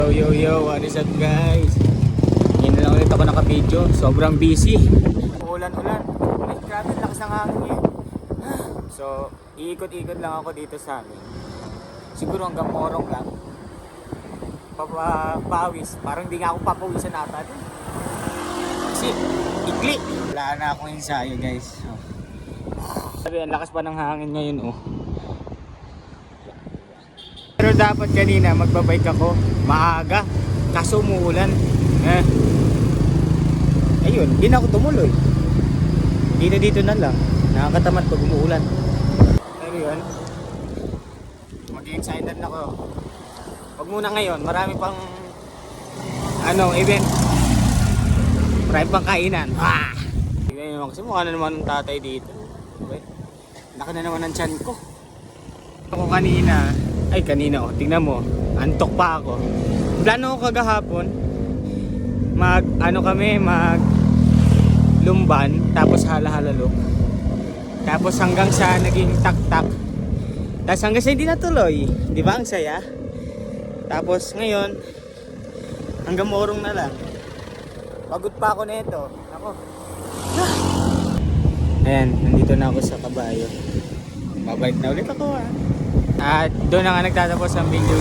Yo, what is up guys? Ngayon na lang ulit ako naka-video. Sobrang busy. Ulan-ulan. Ay, grabe, lakas ng hangin. So, iikot-ikot lang ako dito sa amin. Siguro hanggang morong lang. Papawis. Parang hindi nga ako papawisan ata. Kasi, ikli. Wala na akong ensayo guys. Sabi, ang lakas pa ng hangin ngayon oh. Pero dapat kanina magbabike ako maaga kaso umuulan. Ayun, hindi na ako tumuloy. Dito na lang. Nakakatamad pag umuulan. Pero yun, mag-excited na ako. Wag muna ngayon, marami pang event. Marami pang kainan. Tignan nyo kasi mukha na naman ng tatay dito. Okay. Laki na naman ng tiyan ko. Ako kanina, tingnan mo, antok pa ako. Plano ko kagahapon, mag lumban, tapos hala-halalo. Tapos hanggang sa naging tak-tak. Tapos hanggang sa hindi natuloy, di ba ang saya? Tapos ngayon, hanggang morong na lang. Pagod pa ako nito. Ako. Ayan, nandito na ako sa kabayo. Babalik na ulit ako At doon na nga nagtatapos ang video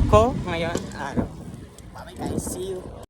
ko ngayon araw. Bye bye guys, see you.